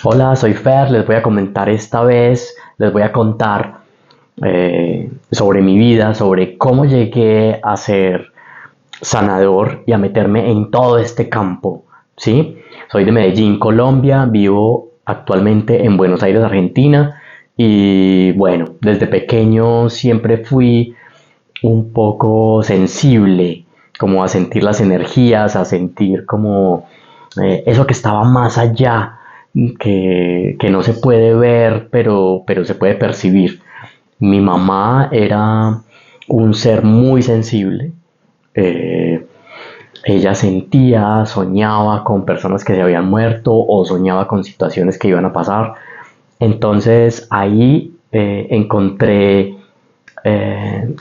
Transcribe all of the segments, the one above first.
Hola, soy Fer, les voy a comentar esta vez, les voy a contar sobre mi vida, sobre cómo llegué a ser sanador y a meterme en todo este campo, ¿sí? Soy de Medellín, Colombia, vivo actualmente en Buenos Aires, Argentina, y bueno, desde pequeño siempre fui un poco sensible, como a sentir las energías, a sentir como eso que estaba más allá, que no se puede ver, pero se puede percibir. Mi mamá era un ser muy sensible. eh, Ella sentía, soñaba con personas que se habían muerto o soñaba con situaciones que iban a pasar. Entonces ahí encontré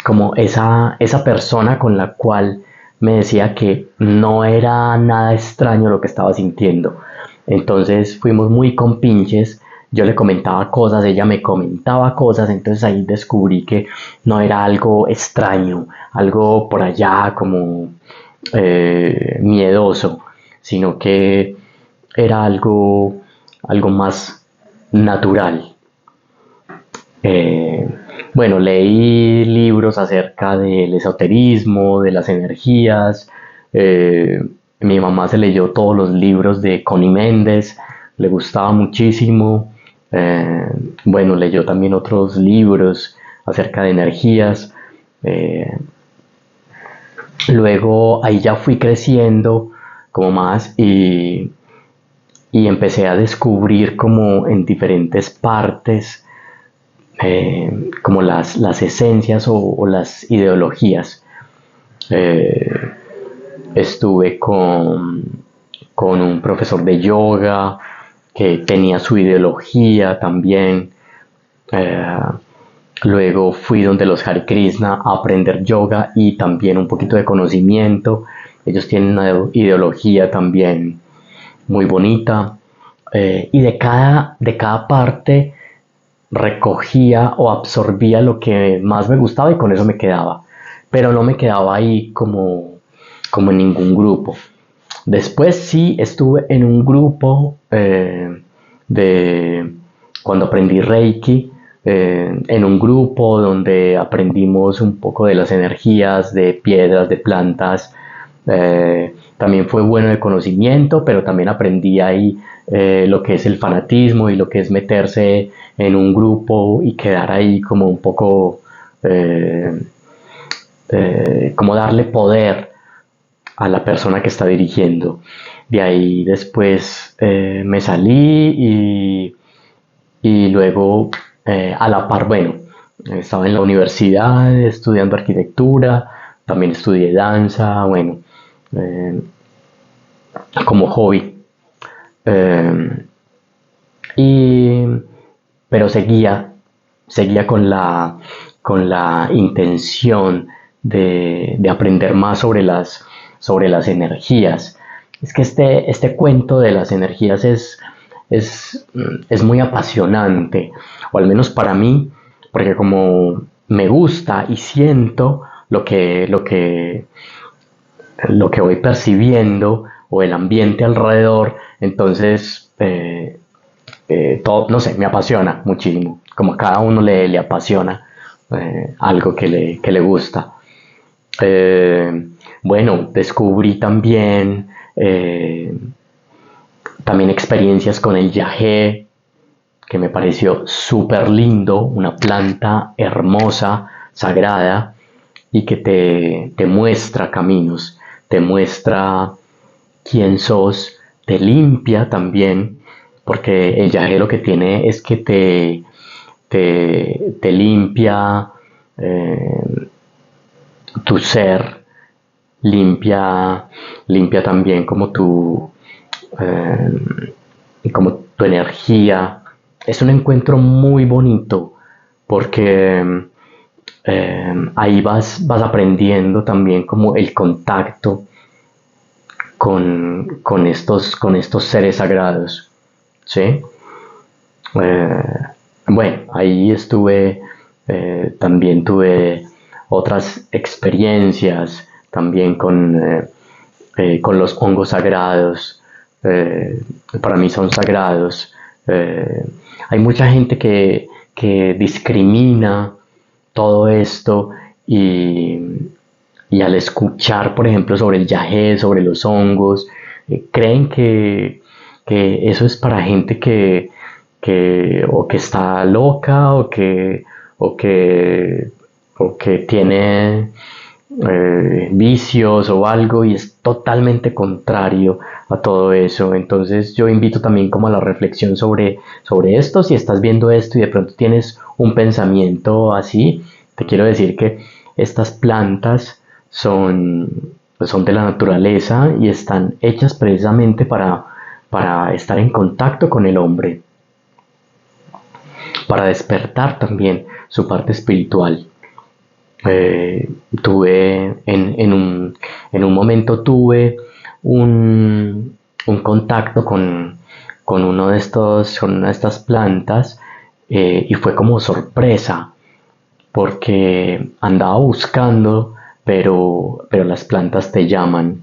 como esa persona con la cual me decía que no era nada extraño lo que estaba sintiendo. Entonces fuimos muy compinches, yo le comentaba cosas, ella me comentaba cosas, entonces ahí descubrí que no era algo extraño, algo por allá como miedoso, sino que era algo más natural. Eh, bueno, leí libros acerca del esoterismo, de las energías. Mi mamá se leyó todos los libros de Connie Méndez, le gustaba muchísimo. Eh, bueno, leyó también otros libros acerca de energías. Eh, Luego ahí ya fui creciendo como más y empecé a descubrir como en diferentes partes como las esencias o las ideologías. Eh, Estuve con un profesor de yoga que tenía su ideología también. Eh, Luego fui donde los Hare Krishna a aprender yoga y también un poquito de conocimiento. Ellos tienen una ideología también muy bonita. Y de cada parte recogía o absorbía lo que más me gustaba y con eso me quedaba. Pero no me quedaba ahí como en ningún grupo. Después sí estuve en un grupo de cuando aprendí Reiki, en un grupo donde aprendimos un poco de las energías, de piedras, de plantas. También fue bueno de conocimiento, pero también aprendí ahí lo que es el fanatismo y lo que es meterse en un grupo y quedar ahí como un poco, eh, como darle poder a la persona que está dirigiendo. De ahí después me salí y luego a la par, bueno, estaba en la universidad estudiando arquitectura, también estudié danza, bueno, eh, como hobby. Eh, y, pero seguía con la intención de aprender más sobre las energías. Es que este cuento de las energías es muy apasionante, o al menos para mí, porque como me gusta y siento lo que voy percibiendo o el ambiente alrededor, entonces todo, no sé, me apasiona muchísimo, como a cada uno le apasiona algo que le gusta. Eh, bueno, descubrí también experiencias con el yagé, que me pareció súper lindo, una planta hermosa, sagrada, y que te muestra caminos, te muestra quién sos, te limpia también, porque el yagé lo que tiene es que te limpia eh, tu ser, limpia, limpia también como tu energía. Es un encuentro muy bonito porque ahí vas aprendiendo también como el contacto con estos seres sagrados, ¿sí? Eh, bueno, ahí estuve, también tuve otras experiencias, también con los hongos sagrados. Para mí son sagrados. Eh, Hay mucha gente que discrimina todo esto y, y al escuchar, por ejemplo, sobre el yagé, sobre los hongos, creen que eso es para gente que o que está loca o que, o que tiene vicios o algo y es totalmente contrario a todo eso. Entonces yo invito también como a la reflexión sobre esto. Si estás viendo esto y de pronto tienes un pensamiento así, te quiero decir que estas plantas son de la naturaleza y están hechas precisamente para estar en contacto con el hombre, para despertar también su parte espiritual. Eh, tuve en un momento tuve un contacto con uno de estos, con una de estas plantas y fue como sorpresa porque andaba buscando, pero las plantas te llaman.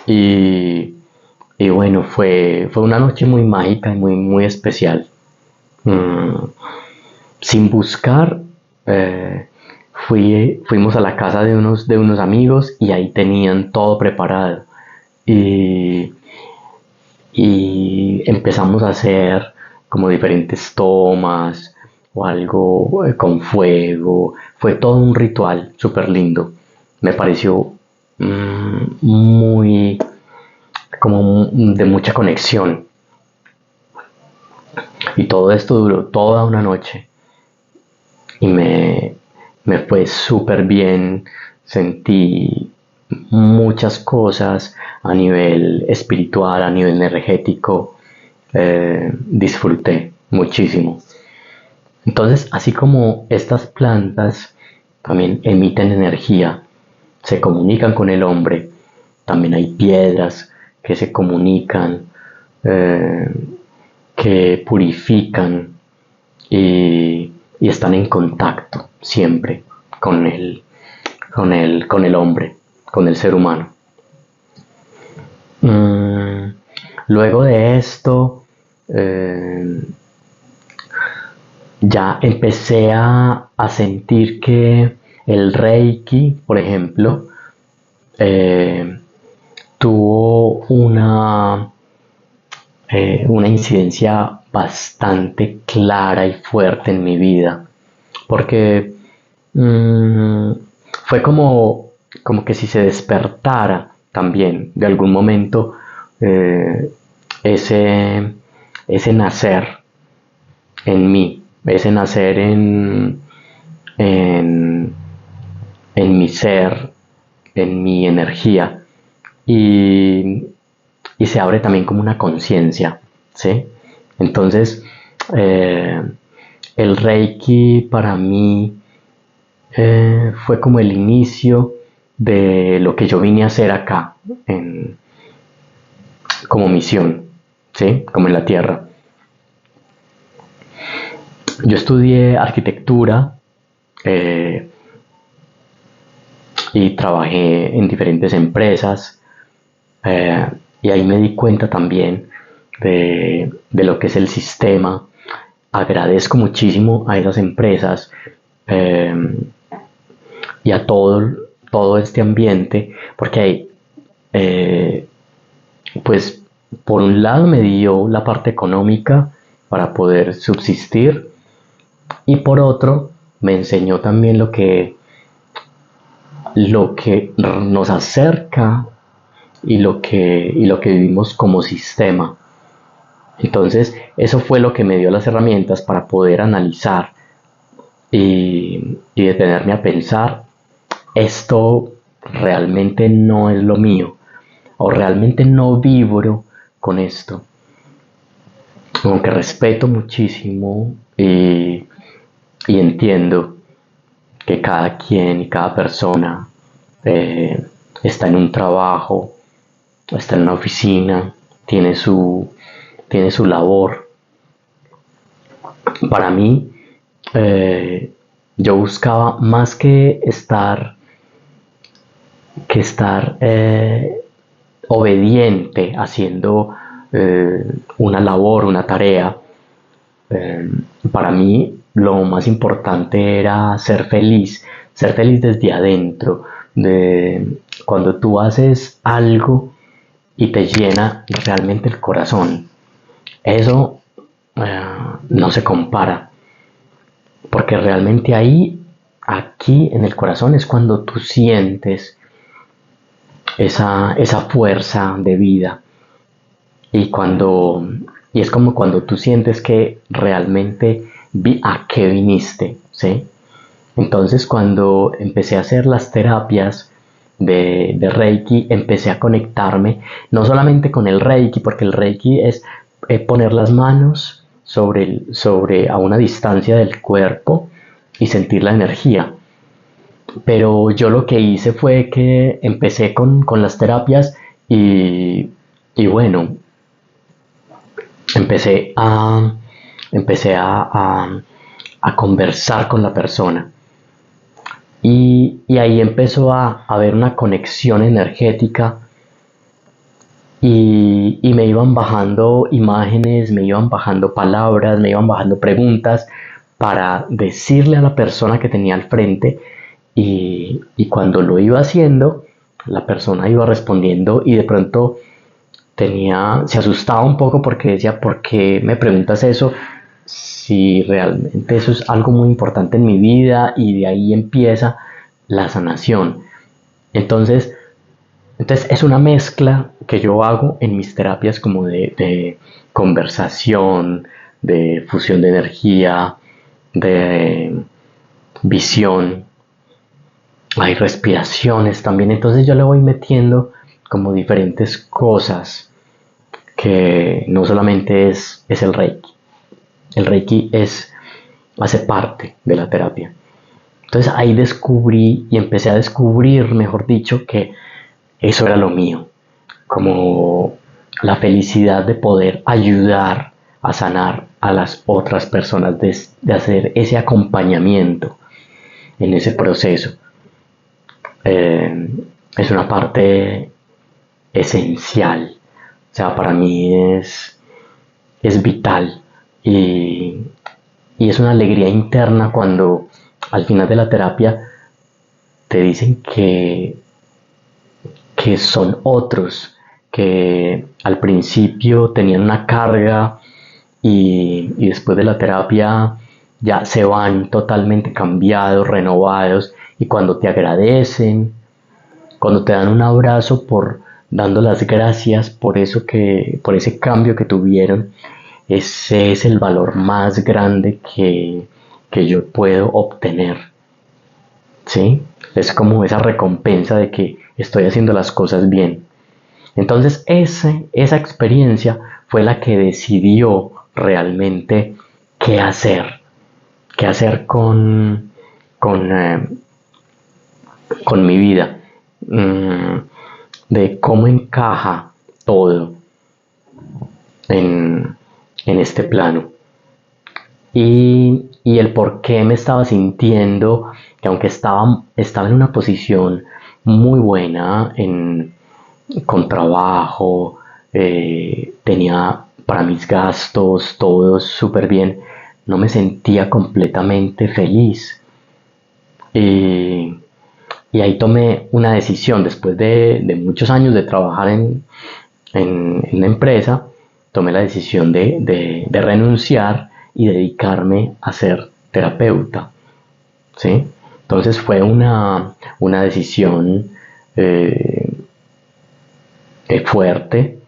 Y, y bueno, fue una noche muy mágica y muy especial. Mm, Sin buscar, eh, fuimos a la casa de unos amigos y ahí tenían todo preparado. Y, y empezamos a hacer como diferentes tomas o algo con fuego. Fue todo un ritual súper lindo. Me pareció muy, como de mucha conexión. Y todo esto duró toda una noche. Y me fue súper bien, sentí muchas cosas a nivel espiritual, a nivel energético, disfruté muchísimo. Entonces, así como estas plantas también emiten energía, se comunican con el hombre, también hay piedras que se comunican, eh, que purifican y están en contacto siempre con el hombre, con el ser humano. Mm, Luego de esto, eh, ya empecé a sentir que el Reiki, por ejemplo, eh, tuvo una incidencia bastante clara y fuerte en mi vida, porque mmm, fue como que si se despertara también de algún momento eh, ese, ese nacer en mí, ese nacer en, en mi ser, en mi energía, y, y se abre también como una conciencia, ¿sí? Entonces, eh, el Reiki para mí fue como el inicio de lo que yo vine a hacer acá, como misión, ¿sí? Como en la Tierra. Yo estudié arquitectura eh, y trabajé en diferentes empresas eh, y ahí me di cuenta también de lo que es el sistema. Agradezco muchísimo a esas empresas eh, y a todo este ambiente porque hay, pues por un lado me dio la parte económica para poder subsistir y por otro me enseñó también lo que nos acerca y lo que vivimos como sistema. Entonces, eso fue lo que me dio las herramientas para poder analizar y detenerme a pensar, esto realmente no es lo mío, o realmente no vibro con esto. Aunque respeto muchísimo y entiendo que cada quien y cada persona eh, está en un trabajo, está en una oficina, tiene su labor. Para mí, yo buscaba más que estar obediente haciendo una labor, una tarea. eh, para mí lo más importante era ser feliz desde adentro, de cuando tú haces algo y te llena realmente el corazón. Eso no se compara, porque realmente ahí, aquí en el corazón es cuando tú sientes esa fuerza de vida y cuando y es como cuando tú sientes que realmente a qué viniste, ¿sí? Entonces cuando empecé a hacer las terapias de Reiki, empecé a conectarme no solamente con el Reiki, porque el Reiki es poner las manos sobre a una distancia del cuerpo y sentir la energía. Pero yo lo que hice fue que empecé con las terapias y bueno, empecé a, empecé a conversar con la persona. Y ahí empezó a haber una conexión energética y me iban bajando imágenes, me iban bajando palabras, me iban bajando preguntas para decirle a la persona que tenía al frente y cuando lo iba haciendo, la persona iba respondiendo y de pronto se asustaba un poco porque decía, ¿por qué me preguntas eso? Si realmente eso es algo muy importante en mi vida y de ahí empieza la sanación. Entonces, entonces es una mezcla que yo hago en mis terapias como de conversación, de fusión de energía, de visión, hay respiraciones también, entonces yo le voy metiendo como diferentes cosas que no solamente es el Reiki hace parte de la terapia. Entonces ahí descubrí y empecé a descubrir, mejor dicho, que eso era lo mío, como la felicidad de poder ayudar a sanar a las otras personas, de hacer ese acompañamiento en ese proceso. Eh, es una parte esencial, o sea, para mí es vital y, y es una alegría interna cuando al final de la terapia te dicen que son otros, que al principio tenían una carga y después de la terapia ya se van totalmente cambiados, renovados y cuando te agradecen, cuando te dan un abrazo por dando las gracias por eso por ese cambio que tuvieron, ese es el valor más grande que yo puedo obtener. ¿Sí? Es como esa recompensa de que estoy haciendo las cosas bien. Entonces esa experiencia fue la que decidió realmente qué hacer con, eh, con mi vida, de cómo encaja todo en, en este plano. Y el por qué me estaba sintiendo que aunque estaba en una posición muy buena con trabajo, tenía para mis gastos, todo súper bien, no me sentía completamente feliz. Y, y ahí tomé una decisión, después de muchos años de trabajar en una empresa, tomé la decisión de renunciar y dedicarme a ser terapeuta, ¿sí? Entonces fue una decisión eh, fuerte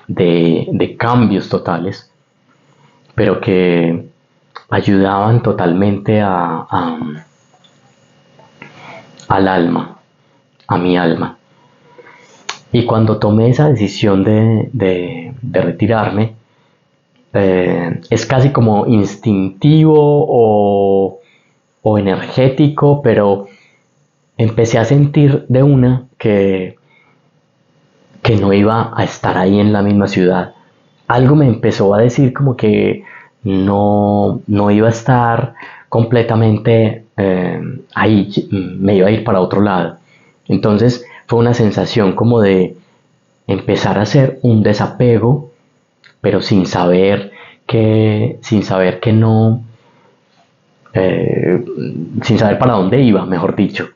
de cambios totales, pero que ayudaban totalmente al alma, a mi alma. Y cuando tomé esa decisión de retirarme, es casi como instintivo o energético, pero empecé a sentir de una que no iba a estar ahí en la misma ciudad. Algo me empezó a decir como que no iba a estar completamente ahí, me iba a ir para otro lado. Entonces fue una sensación como de empezar a hacer un desapego, pero sin saber que sin saber que no, eh, sin saber para dónde iba, mejor dicho,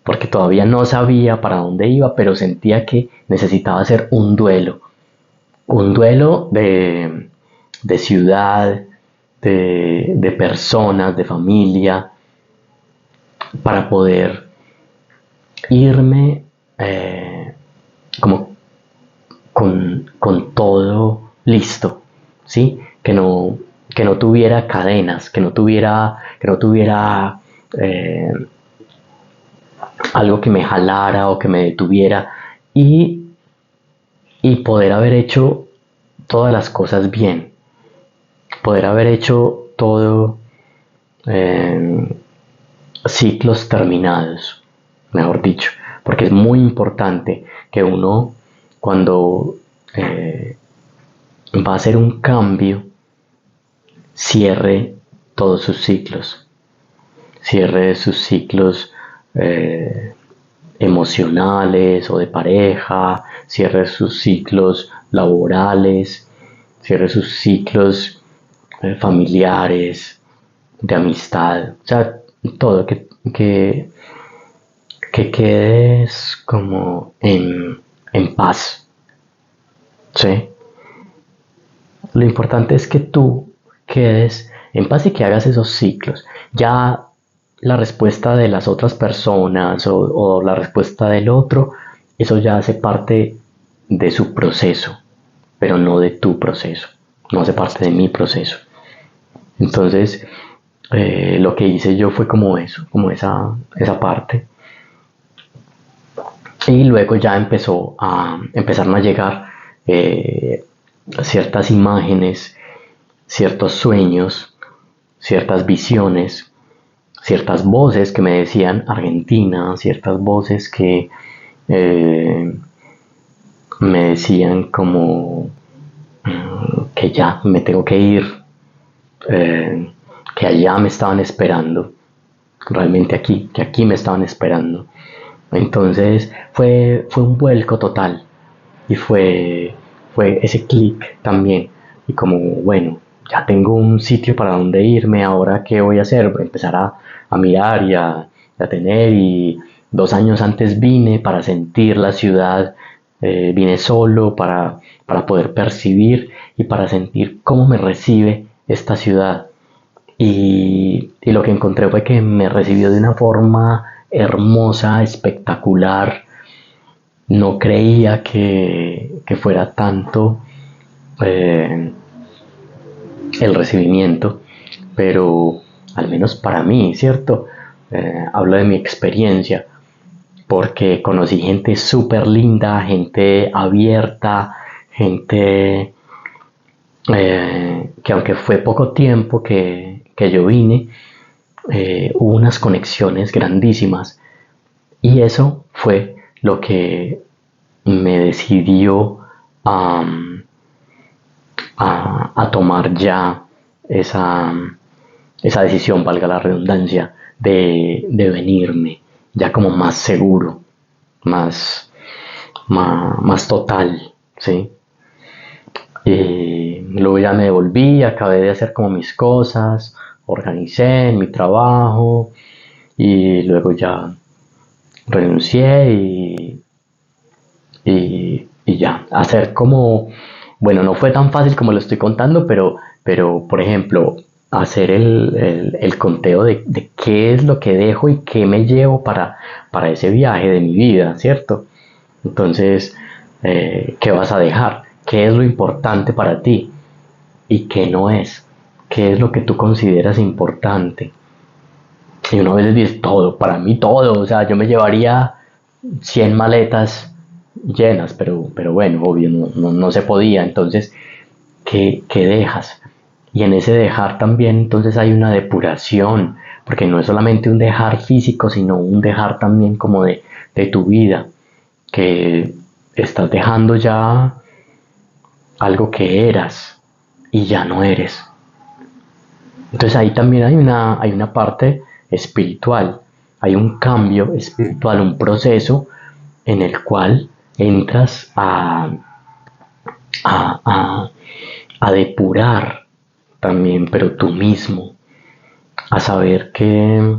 porque todavía no sabía para dónde iba, pero sentía que necesitaba hacer un duelo de ciudad, de personas, de familia, para poder irme como con todo listo, ¿sí? Que no tuviera cadenas, que no tuviera eh, algo que me jalara o que me detuviera y, y poder haber hecho todas las cosas bien, poder haber hecho todo eh, ciclos terminados, mejor dicho, porque es muy importante que uno cuando va a hacer un cambio cierre todos sus ciclos, cierre sus ciclos emocionales o de pareja, cierre sus ciclos laborales, cierre sus ciclos familiares, de amistad, o sea, todo, que quedes como en paz, ¿sí? Lo importante es que tú quedes en paz y que hagas esos ciclos. Ya la respuesta de las otras personas o la respuesta del otro, eso ya hace parte de su proceso, pero no de tu proceso, no hace parte de mi proceso. Entonces, lo que hice yo fue como eso, como esa parte. Y luego ya empezaron a llegar eh, ciertas imágenes, ciertos sueños, ciertas visiones, ciertas voces que me decían Argentina, ciertas voces que eh, me decían como que ya me tengo que ir, eh, que allá me estaban esperando, realmente aquí, que aquí me estaban esperando. Entonces fue un vuelco total y fue ese clic también. Y como, bueno, ya tengo un sitio para donde irme, ahora qué voy a hacer, voy a empezar a mirar a tener. Y 2 años antes vine para sentir la ciudad, vine solo para poder percibir y para sentir cómo me recibe esta ciudad. Y lo que encontré fue que me recibió de una forma hermosa, espectacular. No creía que fuera tanto eh, el recibimiento, pero al menos para mí, ¿cierto? Hablo de mi experiencia, porque conocí gente súper linda, gente abierta, gente que aunque fue poco tiempo que yo vine, hubo unas conexiones grandísimas y eso fue lo que me decidió a, a tomar ya esa, esa decisión, valga la redundancia, de venirme ya como más seguro, más total, ¿sí? Y luego ya me devolví, acabé de hacer como mis cosas, organicé en mi trabajo y luego ya renuncié y ya, hacer como, bueno, no fue tan fácil como lo estoy contando, pero por ejemplo, hacer el conteo de qué es lo que dejo y qué me llevo para ese viaje de mi vida, ¿cierto? Entonces, ¿qué vas a dejar? ¿Qué es lo importante para ti? ¿Y qué no es? ¿Qué es lo que tú consideras importante? Y uno a veces dice todo, para mí todo, o sea, yo me llevaría 100 maletas llenas, pero bueno, obvio, no se podía. Entonces, ¿qué dejas? Y en ese dejar también entonces hay una depuración, porque no es solamente un dejar físico, sino un dejar también como de tu vida, que estás dejando ya algo que eras y ya no eres. Entonces ahí también hay una parte espiritual, hay un cambio espiritual, un proceso en el cual entras a, a depurar también, pero tú mismo, a saber que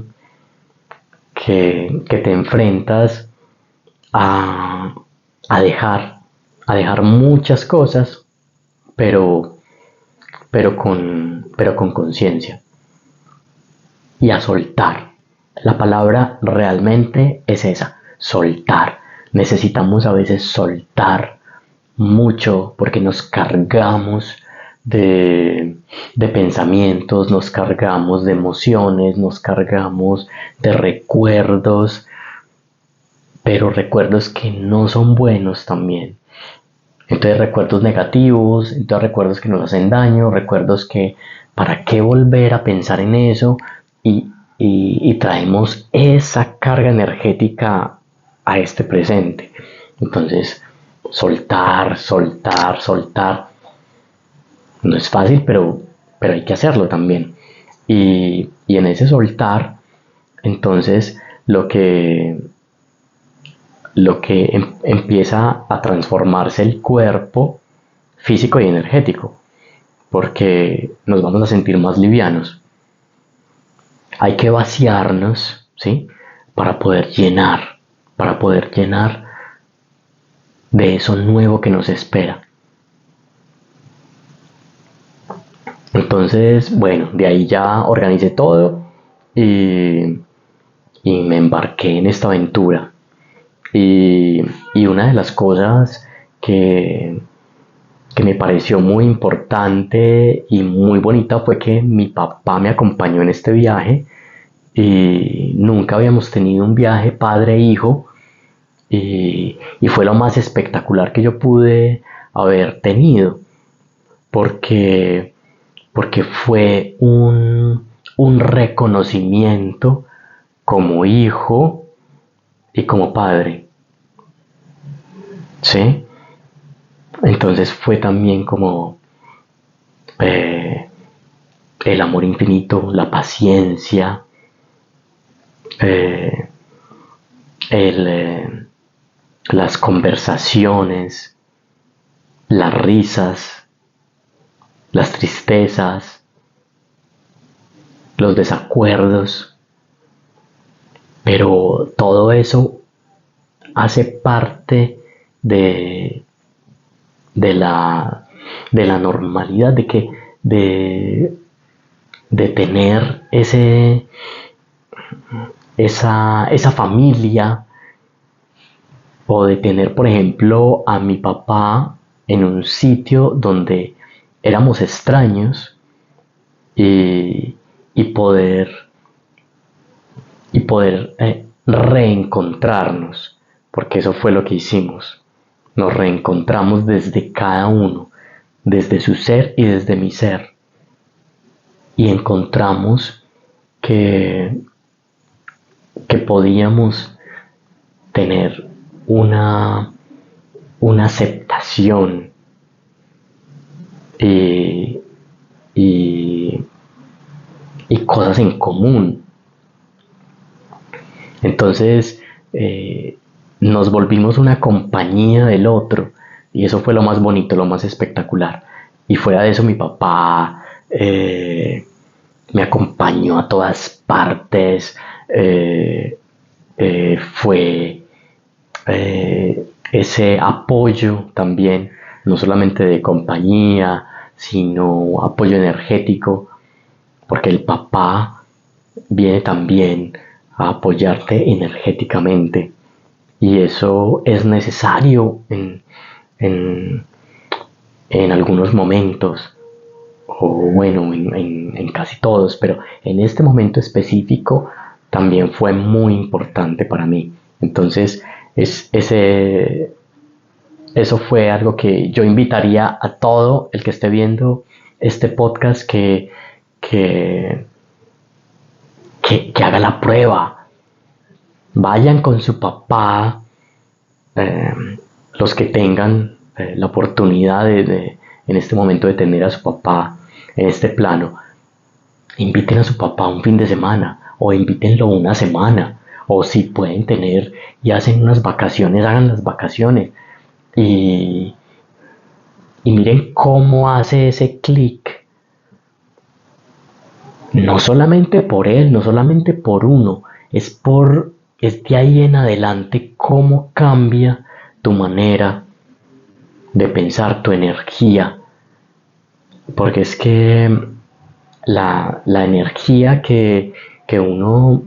te enfrentas a, a dejar, a dejar muchas cosas, pero, pero con conciencia, y a soltar. La palabra realmente es esa, soltar. Necesitamos a veces soltar mucho porque nos cargamos de pensamientos, nos cargamos de emociones, nos cargamos de recuerdos, pero recuerdos que no son buenos también. Entonces recuerdos negativos, entonces recuerdos que nos hacen daño, recuerdos que para qué volver a pensar en eso, y traemos esa carga energética a este presente. Entonces, soltar, soltar, soltar. No es fácil, pero hay que hacerlo también. Y en ese soltar, entonces lo que empieza a transformarse el cuerpo físico y energético, porque nos vamos a sentir más livianos. Hay que vaciarnos, ¿sí? Para poder llenar de eso nuevo que nos espera. Entonces, bueno, de ahí ya organicé todo y, y me embarqué en esta aventura. Y una de las cosas que me pareció muy importante y muy bonita fue que mi papá me acompañó en este viaje, y nunca habíamos tenido un viaje padre-hijo, y fue lo más espectacular que yo pude haber tenido, porque, porque fue un reconocimiento como hijo y como padre, ¿sí? Entonces fue también como eh, el amor infinito, la paciencia, eh, el, las conversaciones, las risas, las tristezas, los desacuerdos, pero todo eso hace parte de la, de la normalidad, de tener esa familia, o de tener, por ejemplo, a mi papá en un sitio donde éramos extraños, y, y poder, y poder reencontrarnos, porque eso fue lo que hicimos. Nos reencontramos desde cada uno, desde su ser y desde mi ser, y encontramos que, que podíamos tener una aceptación, y, y, y cosas en común. Entonces nos volvimos una compañía del otro, y eso fue lo más bonito, lo más espectacular. Y fuera de eso, mi papá me acompañó a todas partes, fue ese apoyo también, no solamente de compañía, sino apoyo energético, porque el papá viene también a apoyarte energéticamente, y eso es necesario en, en algunos momentos, o bueno, en casi todos, pero en este momento específico también fue muy importante para mí. Entonces, eso fue algo que yo invitaría a todo el que esté viendo este podcast, que, que haga la prueba. Vayan con su papá, eh, los que tengan la oportunidad en este momento de tener a su papá en este plano. Inviten a su papá un fin de semana, o invítenlo una semana, o si pueden tener y hacen unas vacaciones, hagan las vacaciones, y miren cómo hace ese clic no solamente por él, no solamente por uno, es de ahí en adelante cómo cambia tu manera de pensar, tu energía, porque es que la energía que uno,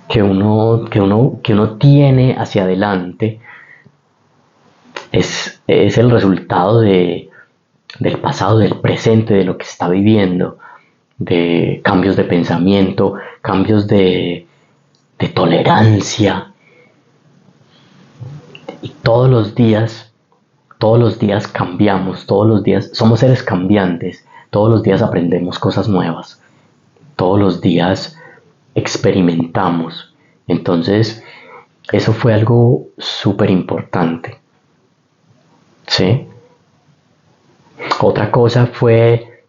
que uno tiene hacia adelante es el resultado del pasado, del presente, de lo que está viviendo, de cambios de pensamiento, cambios de tolerancia. Y todos los días cambiamos, todos los días somos seres cambiantes, todos los días aprendemos cosas nuevas, todos los días experimentamos. Entonces, eso fue algo súper importante. ¿Sí? Otra cosa fue,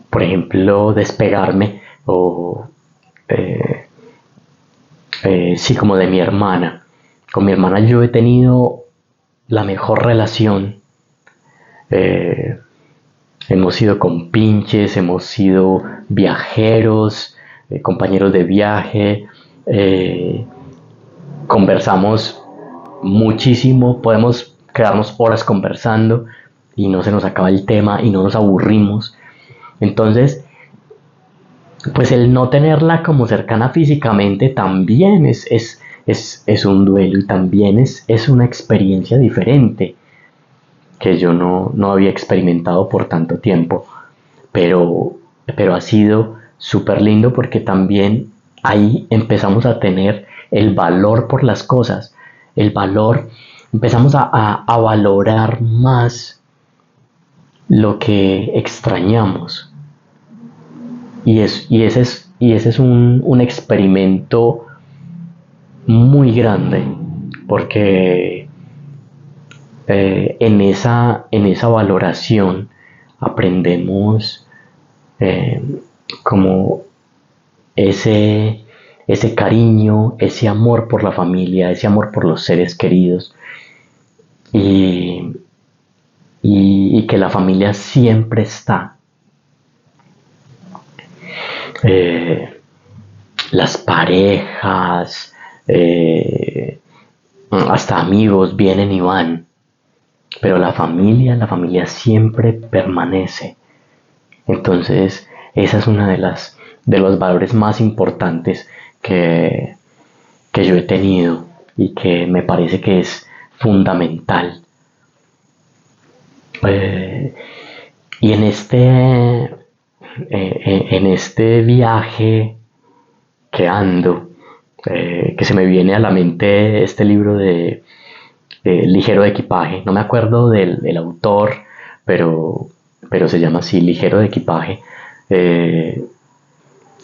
por ejemplo, despegarme o, eh, sí, como de mi hermana. Con mi hermana yo he tenido la mejor relación. Eh, Hemos sido compinches, hemos sido viajeros, compañeros de viaje, eh, conversamos muchísimo, podemos quedarnos horas conversando y no se nos acaba el tema y no nos aburrimos. Entonces, pues el no tenerla como cercana físicamente también es un duelo y también es una experiencia diferente que yo no había experimentado por tanto tiempo, pero, pero ha sido súper lindo porque también ahí empezamos a tener el valor por las cosas, el valor, empezamos a valorar más lo que extrañamos. Y ese es un experimento muy grande, porque en esa valoración aprendemos eh, como ese, ese cariño, ese amor por la familia, ese amor por los seres queridos y, y que la familia siempre está. Eh, las parejas, hasta amigos vienen y van, pero la familia siempre permanece. Entonces, esa es una de los valores más importantes que yo he tenido y que me parece que es fundamental. Eh, y en este viaje que ando, que se me viene a la mente este libro de Ligero de Equipaje. No me acuerdo del autor, pero, pero se llama así, Ligero de Equipaje. Eh,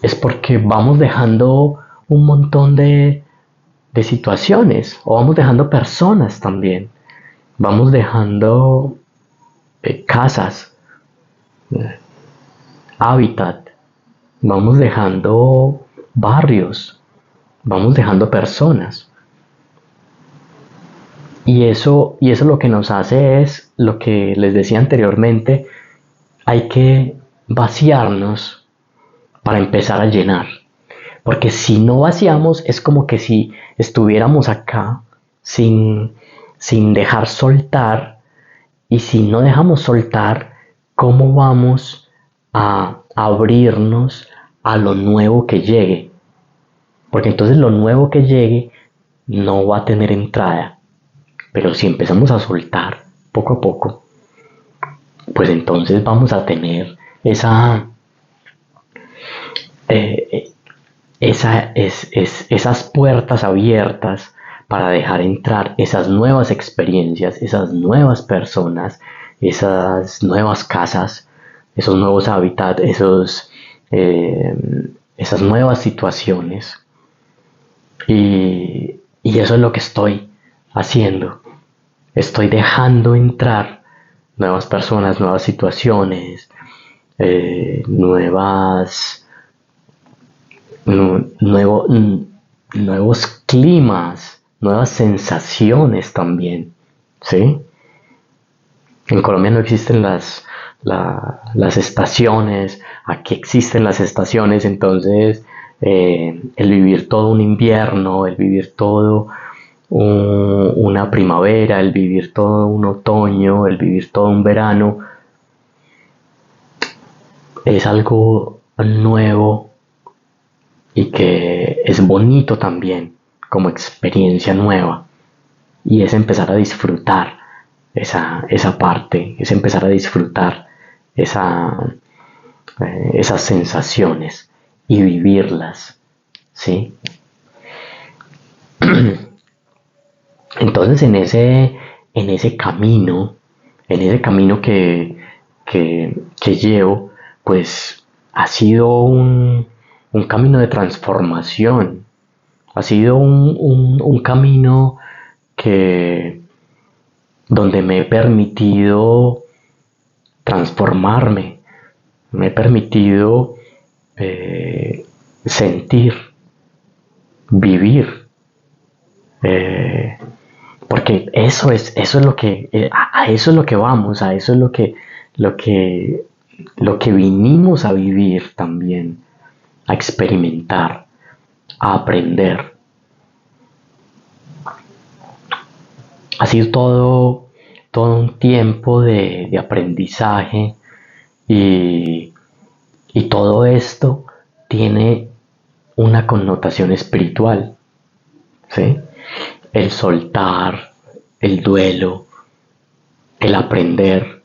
es porque vamos dejando un montón de situaciones o vamos dejando personas también. Vamos dejando casas, eh, hábitat, vamos dejando barrios, vamos dejando personas. Y eso lo que nos hace es lo que les decía anteriormente, hay que vaciarnos para empezar a llenar. Porque si no vaciamos es como que si estuviéramos acá sin dejar soltar. Y si no dejamos soltar, ¿cómo vamos a abrirnos a lo nuevo que llegue? Porque entonces lo nuevo que llegue no va a tener entrada. Pero si empezamos a soltar poco a poco, pues entonces vamos a tener eh, esas puertas abiertas para dejar entrar esas nuevas experiencias, esas nuevas personas, esas nuevas casas, esos nuevos hábitats, eh, esas nuevas situaciones. Y eso es lo que estoy haciendo. Estoy dejando entrar nuevas personas, nuevas situaciones, nuevas, nuevo, nuevos climas, nuevas sensaciones también, ¿sí? En Colombia no existen las estaciones, a que existen las estaciones. Entonces el vivir todo un invierno, el vivir todo una primavera, el vivir todo un otoño, el vivir todo un verano, es algo nuevo y que es bonito también como experiencia nueva. Y es empezar a disfrutar esa parte, es empezar a disfrutar esa, esas sensaciones y vivirlas, ¿sí? Entonces en ese camino que llevo, pues ha sido un camino de transformación, ha sido un camino que donde me he permitido transformarme, me he permitido sentir, vivir, eh, porque eso es lo que, a eso es lo que vamos, a eso es lo que, lo que vinimos a vivir también, a experimentar, a aprender. Ha sido todo un tiempo de aprendizaje y, y todo esto tiene una connotación espiritual, ¿sí? El soltar, el duelo, el aprender,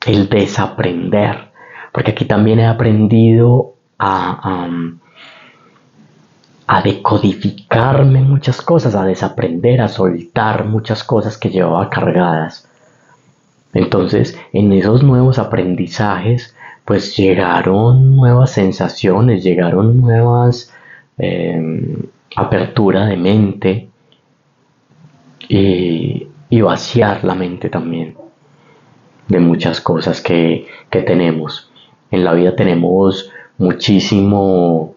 el desaprender, porque aquí también he aprendido a decodificarme muchas cosas, a desaprender, a soltar muchas cosas que llevaba cargadas. Entonces, en esos nuevos aprendizajes, pues llegaron nuevas sensaciones, llegaron nuevas apertura de mente y vaciar la mente también de muchas cosas que tenemos. En la vida tenemos muchísimo,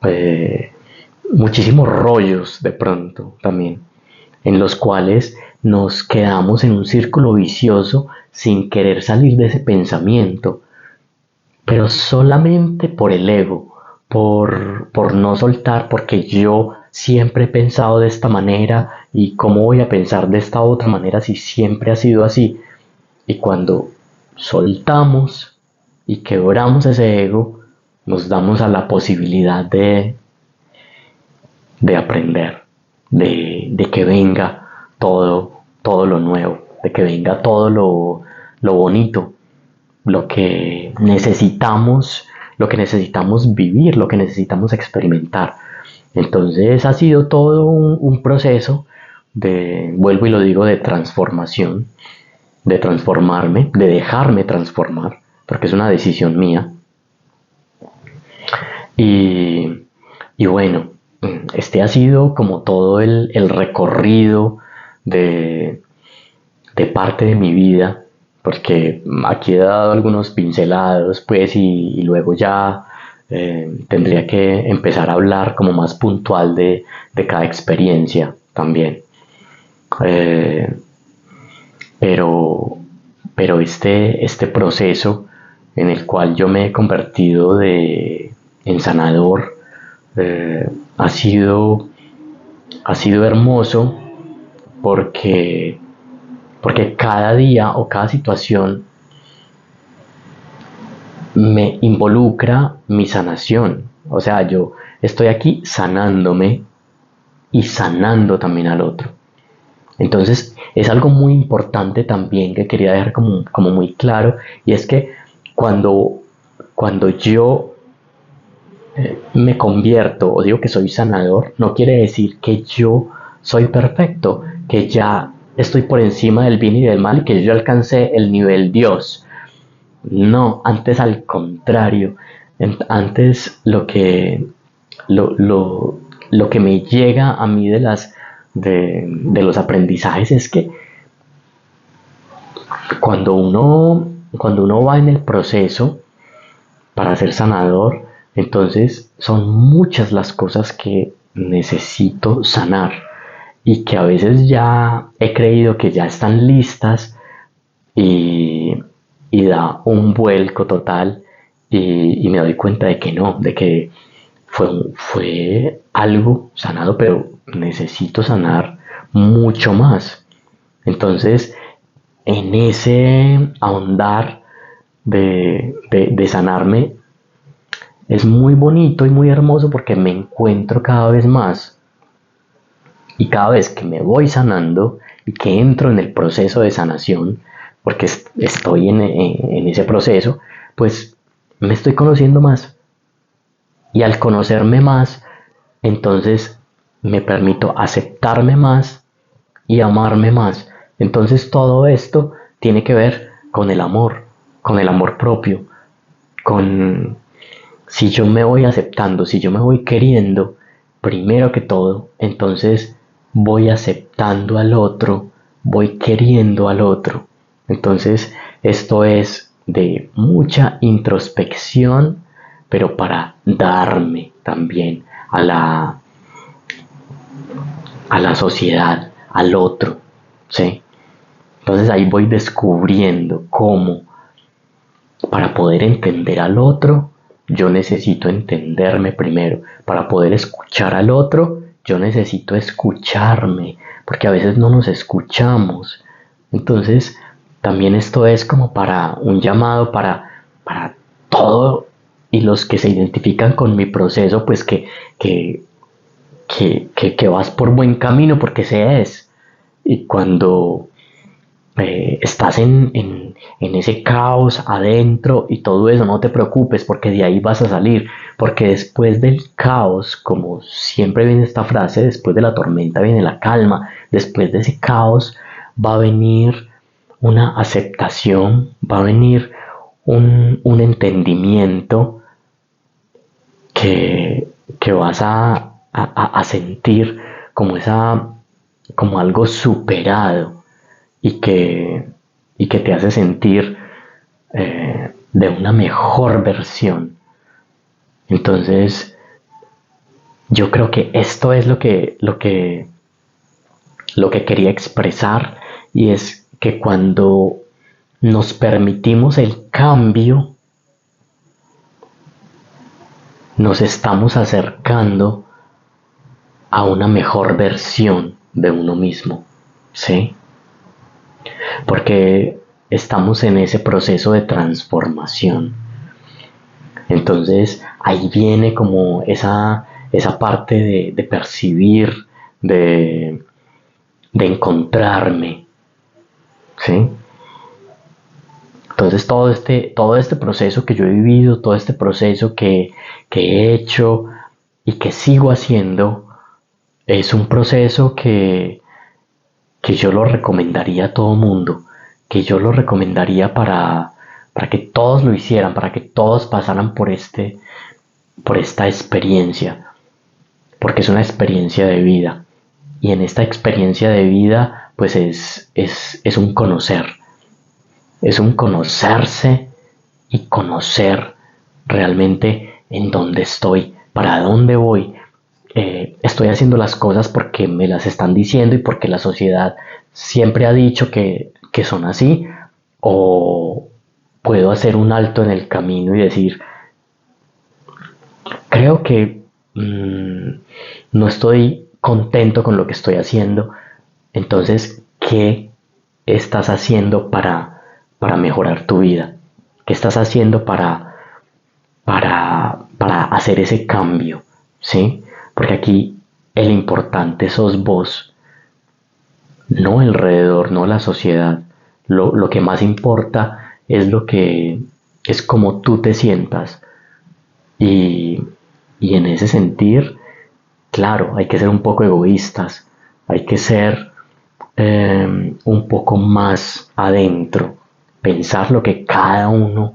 eh, muchísimos rollos de pronto también, en los cuales nos quedamos en un círculo vicioso sin querer salir de ese pensamiento, pero solamente por el ego, por no soltar, porque yo siempre he pensado de esta manera y cómo voy a pensar de esta otra manera si siempre ha sido así. Y cuando soltamos y quebramos ese ego, nos damos a la posibilidad de aprender, de que venga todo lo nuevo, de que venga todo lo bonito, lo que necesitamos vivir, lo que necesitamos experimentar. Entonces ha sido todo un proceso vuelvo y lo digo, de transformación, de transformarme, de dejarme transformar, porque es una decisión mía. Y, y bueno, este ha sido como todo el recorrido de, de parte de mi vida, porque aquí he dado algunos pincelados, pues, y luego ya tendría que empezar a hablar como más puntual de cada experiencia también. Eh, pero, pero este proceso en el cual yo me he convertido en sanador eh, ha ha sido hermoso porque, porque cada día o cada situación me involucra mi sanación. O sea, yo estoy aquí sanándome y sanando también al otro. Entonces es algo muy importante también que quería dejar como muy claro, y es que cuando, cuando yo me convierto o digo que soy sanador, no quiere decir que yo soy perfecto, que ya estoy por encima del bien y del mal, que yo alcancé el nivel Dios. No, antes al contrario, antes lo que me llega a mí de los aprendizajes es que cuando uno va en el proceso para ser sanador, entonces son muchas las cosas que necesito sanar y que a veces ya he creído que ya están listas y, y da un vuelco total y me doy cuenta de que no, de que fue algo sanado, pero necesito sanar mucho más. Entonces, en ese ahondar de sanarme, es muy bonito y muy hermoso porque me encuentro cada vez más y cada vez que me voy sanando y que entro en el proceso de sanación, porque estoy en ese proceso, pues me estoy conociendo más. Y al conocerme más, entonces me permito aceptarme más y amarme más. Entonces todo esto tiene que ver con el amor propio, con si yo me voy aceptando, si yo me voy queriendo, primero que todo, entonces voy aceptando al otro, voy queriendo al otro. Entonces, esto es de mucha introspección, pero para darme también a la sociedad, al otro, ¿sí? Entonces ahí voy descubriendo cómo para poder entender al otro, yo necesito entenderme primero. Para poder escuchar al otro, yo necesito escucharme, porque a veces no nos escuchamos. Entonces, también esto es como para un llamado para todo y los que se identifican con mi proceso, pues que vas por buen camino porque se es. Y cuando estás en ese caos adentro y todo eso, no te preocupes porque de ahí vas a salir, porque después del caos, como siempre viene esta frase, después de la tormenta viene la calma, después de ese caos va a venir una aceptación, va a venir un entendimiento que vas a sentir como como algo superado y y que te hace sentir de una mejor versión. Entonces, yo creo que esto es lo que quería expresar y es que cuando nos permitimos el cambio, nos estamos acercando a una mejor versión de uno mismo, ¿sí? Porque estamos en ese proceso de transformación. Entonces ahí viene como esa parte de percibir, de encontrarme, ¿sí? Entonces todo este proceso que yo he vivido, todo este proceso que he hecho y que sigo haciendo, es un proceso que yo lo recomendaría a todo mundo, que yo lo recomendaría para que todos lo hicieran, para que todos pasaran por esta experiencia, porque es una experiencia de vida. Y en esta experiencia de vida, pues es un conocer, es un conocerse y conocer realmente en dónde estoy, para dónde voy. Estoy haciendo las cosas porque me las están diciendo y porque la sociedad siempre ha dicho que son así, o puedo hacer un alto en el camino y decir, creo que no estoy contento con lo que estoy haciendo, entonces, ¿qué estás haciendo para mejorar tu vida? ¿Qué estás haciendo para hacer ese cambio? ¿Sí? Porque aquí el importante sos vos, no el alrededor, no la sociedad. Lo que más importa es lo que es como tú te sientas. Y, y en ese sentir, claro, hay que ser un poco egoístas, hay que ser un poco más adentro, pensar lo que cada uno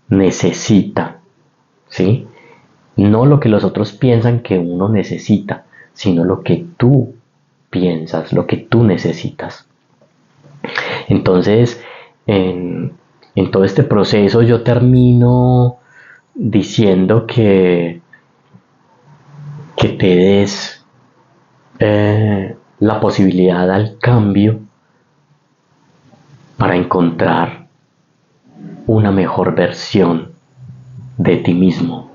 necesita, ¿sí? No lo que los otros piensan que uno necesita, sino lo que tú piensas, lo que tú necesitas. Entonces, en todo este proceso yo termino diciendo que te des la posibilidad al cambio para encontrar una mejor versión de ti mismo.